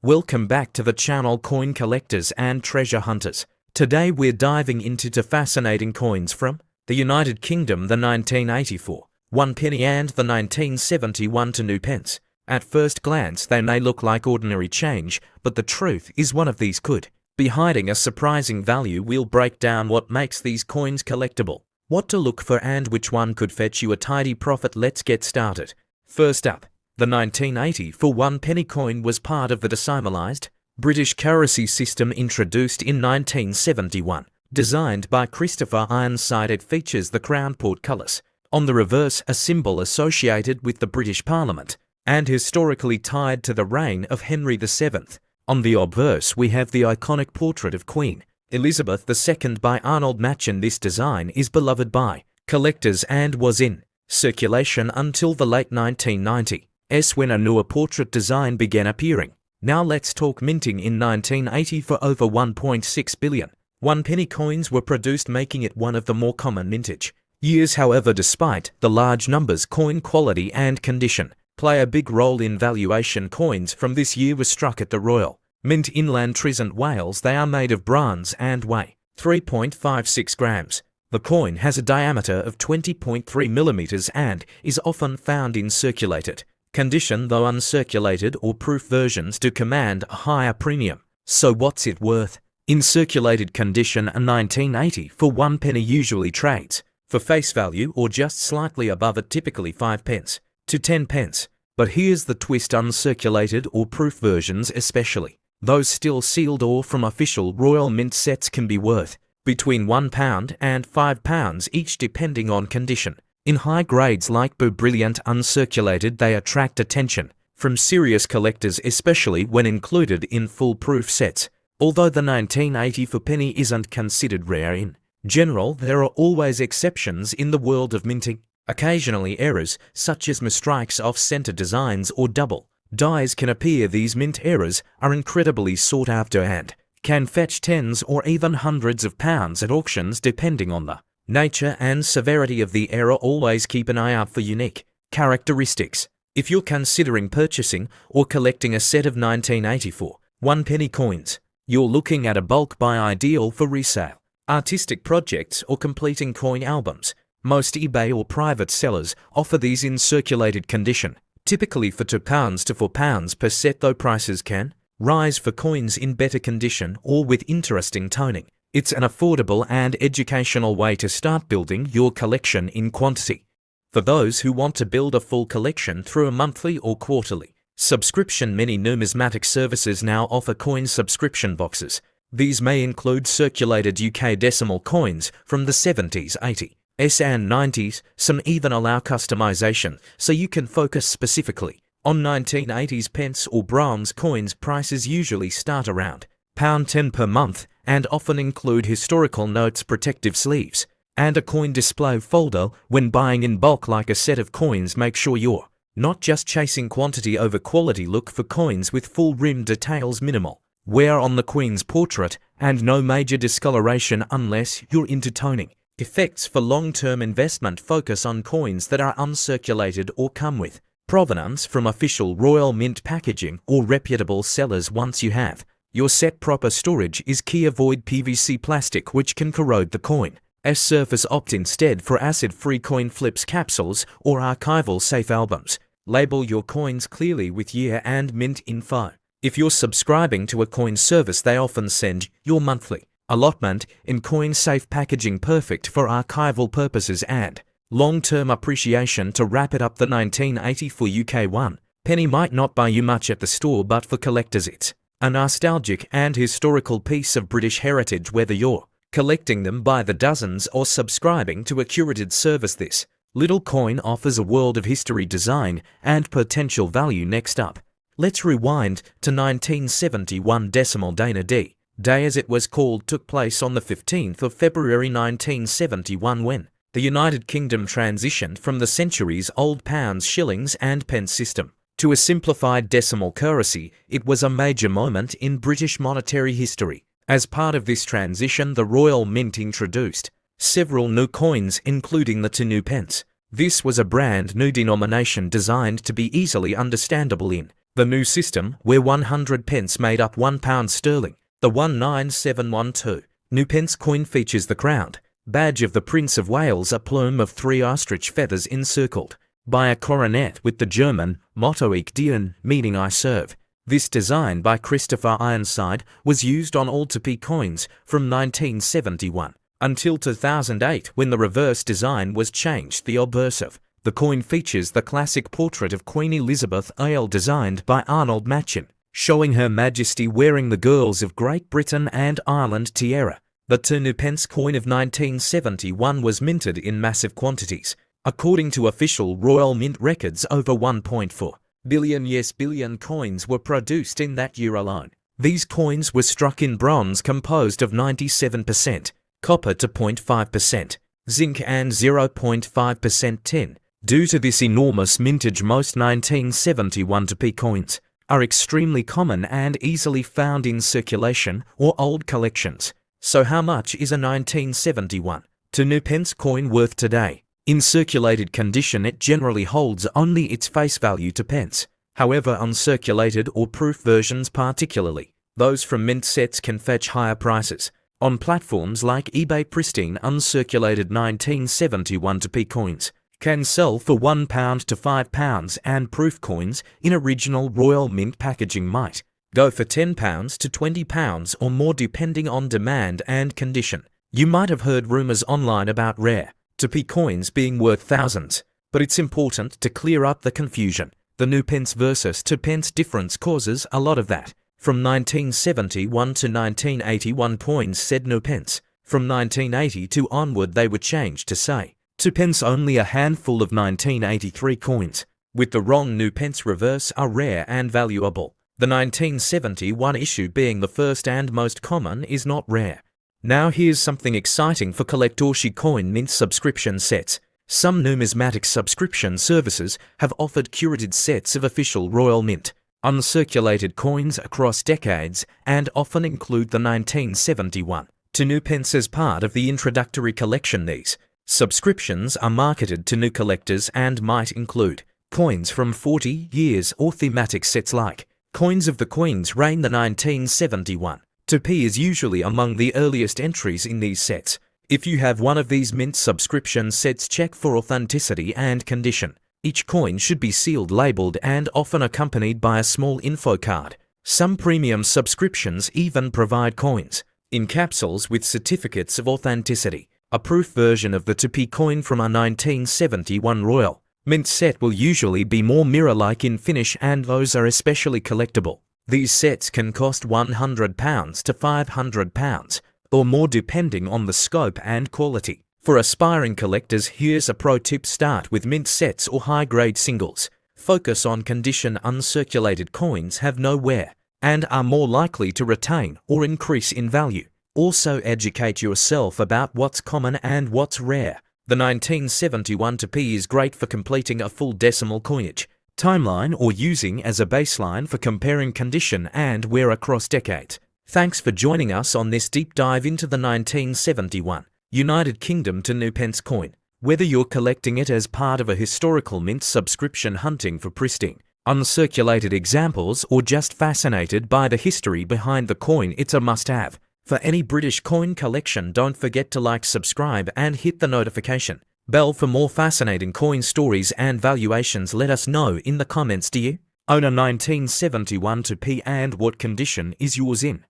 Welcome back to the channel Coin Collectors and Treasure Hunters. Today we're diving into two fascinating coins from the United Kingdom, the 1984 1 penny and the 1971 2 pence. At first glance they may look like ordinary change, but the truth is one of these could be hiding a surprising value. We'll break down what makes these coins collectible, what to look for, and which one could fetch you a tidy profit. Let's get started. First up, the 1984 1 penny coin was part of the decimalised British currency system introduced in 1971. Designed by Christopher Ironside, it features the crown portcullis on the reverse, a symbol associated with the British Parliament and historically tied to the reign of Henry VII. On the obverse we have the iconic portrait of Queen Elizabeth II by Arnold Machen. This design is beloved by collectors and was in circulation until the late 1990s, when a newer portrait design began appearing. Now let's talk minting. In 1980, for over 1.6 billion 1 penny coins were produced, making it one of the more common mintage years. However, despite the large numbers, coin quality and condition play a big role in valuation. Coins from this year were struck at the Royal Mint in Trent, Wales. They are made of bronze and weigh 3.56 grams. The coin has a diameter of 20.3 millimeters and is often found in circulated condition, though uncirculated or proof versions do command a higher premium. So what's it worth? In circulated condition, a 1980 for 1 penny usually trades for face value or just slightly above it, typically 5 pence to 10 pence. But here's the twist: uncirculated or proof versions, especially those still sealed or from official Royal Mint sets, can be worth between £1 and £5 each, depending on condition. In high grades like brilliant uncirculated, they attract attention from serious collectors, especially when included in full-proof sets. Although the 1980 for penny isn't considered rare in general, there are always exceptions in the world of minting. Occasionally errors, such as misstrikes, off-center designs, or double dies can appear. These mint errors are incredibly sought after and can fetch tens or even hundreds of pounds at auctions, depending on the nature and severity of the error. Always keep an eye out for unique characteristics. If you're considering purchasing or collecting a set of 1984 1 penny coins, you're looking at a bulk buy, ideal for resale, artistic projects, or completing coin albums. Most eBay or private sellers offer these in circulated condition, typically for £2 to £4 per set, though prices can rise for coins in better condition or with interesting toning. It's an affordable and educational way to start building your collection in quantity. For those who want to build a full collection through a monthly or quarterly subscription, many numismatic services now offer coin subscription boxes. These may include circulated UK decimal coins from the 70s, 80s, and 90s. Some even allow customization, so you can focus specifically on 1980s pence or bronze coins. Prices usually start around £10 per month and often include historical notes, protective sleeves, and a coin display folder. When buying in bulk like a set of coins, make sure you're not just chasing quantity over quality. Look for coins with full rim details, minimal wear on the Queen's portrait, and no major discoloration unless you're into toning effects. For long-term investment, focus on coins that are uncirculated or come with provenance from official Royal Mint packaging or reputable sellers. Once you have your set, proper storage is key. Avoid PVC plastic, which can corrode the coin's surface. Opt instead for acid-free coin flips, capsules, or archival safe albums. Label your coins clearly with year and mint info. If you're subscribing to a coin service, they often send your monthly allotment in coin-safe packaging, perfect for archival purposes and long-term appreciation. To wrap it up, the 1984 UK 1 penny might not buy you much at the store, but for collectors it's a nostalgic and historical piece of British heritage. Whether you're collecting them by the dozens or subscribing to a curated service, this little coin offers a world of history, design, and potential value. Next up, let's rewind to 1971. Decimal Day, as it was called, took place on the 15th of February 1971, when the United Kingdom transitioned from the centuries-old pounds, shillings, and pence system to a simplified decimal currency. It was a major moment in British monetary history. As part of this transition, the Royal Mint introduced several new coins, including the 2 pence. This was a brand new denomination designed to be easily understandable in The new system, where 100 pence made up £1 sterling, the 19712 new pence coin features the crowned badge of the Prince of Wales, a plume of 3 ostrich feathers encircled by a coronet with the German motto Ich diene, meaning I serve. This design by Christopher Ironside was used on all 2p coins from 1971 until 2008, when the reverse design was changed. The obverse of the coin features the classic portrait of Queen Elizabeth Ale designed by Arnold Machin, showing Her Majesty wearing the Girls of Great Britain and Ireland tiara. The 2 pence coin of 1971 was minted in massive quantities. According to official Royal Mint records, over 1.4 billion coins were produced in that year alone. These coins were struck in bronze composed of 97% copper to 0.5% zinc and 0.5% tin. Due to this enormous mintage, most 1971 2p coins are extremely common and easily found in circulation or old collections. So how much is a 1971 2 pence coin worth today? In circulated condition, it generally holds only its face value to pence. However, uncirculated or proof versions, particularly those from mint sets, can fetch higher prices. On platforms like eBay, pristine uncirculated 1971 2p coins can sell for £1 to £5, and proof coins in original Royal Mint packaging might go for £10 to £20 or more, depending on demand and condition. You might have heard rumours online about rare 2p coins being worth thousands, but it's important to clear up the confusion. The new pence versus 2 pence difference causes a lot of that. From 1971 to 1981, coins said new pence. From 1982 onward, they were changed to say 2 pence. Only a handful of 1983 coins with the wrong new pence reverse are rare and valuable. The 1971 issue, being the first and most common, is not rare. Now here's something exciting for collectorshi coin mint subscription sets. Some numismatic subscription services have offered curated sets of official Royal Mint uncirculated coins across decades, and often include the 1971 2 pence as part of the introductory collection. These subscriptions are marketed to new collectors and might include coins from 40 years or thematic sets like coins of the Queen's reign. The 1971 2p is usually among the earliest entries in these sets. If you have one of these mint subscription sets, check for authenticity and condition. Each coin should be sealed, labelled, and often accompanied by a small info card. Some premium subscriptions even provide coins in capsules with certificates of authenticity. A proof version of the 2p coin from a 1971 Royal Mint set will usually be more mirror-like in finish, and those are especially collectible. These sets can cost £100 to £500 or more, depending on the scope and quality. For aspiring collectors, here's a pro tip: start with mint sets or high-grade singles. Focus on condition. Uncirculated coins have no wear and are more likely to retain or increase in value. Also, educate yourself about what's common and what's rare. The 1971 2p is great for completing a full decimal coinage timeline or using as a baseline for comparing condition and wear across decades. Thanks for joining us on this deep dive into the 1971 United Kingdom 2 pence coin. Whether you're collecting it as part of a historical mint subscription, hunting for pristine uncirculated examples, or just fascinated by the history behind the coin, it's a must-have. For any British coin collection, don't forget to like, subscribe, and hit the notification bell for more fascinating coin stories and valuations. Let us know in the comments, do you own a 1971 2p, and what condition is yours in?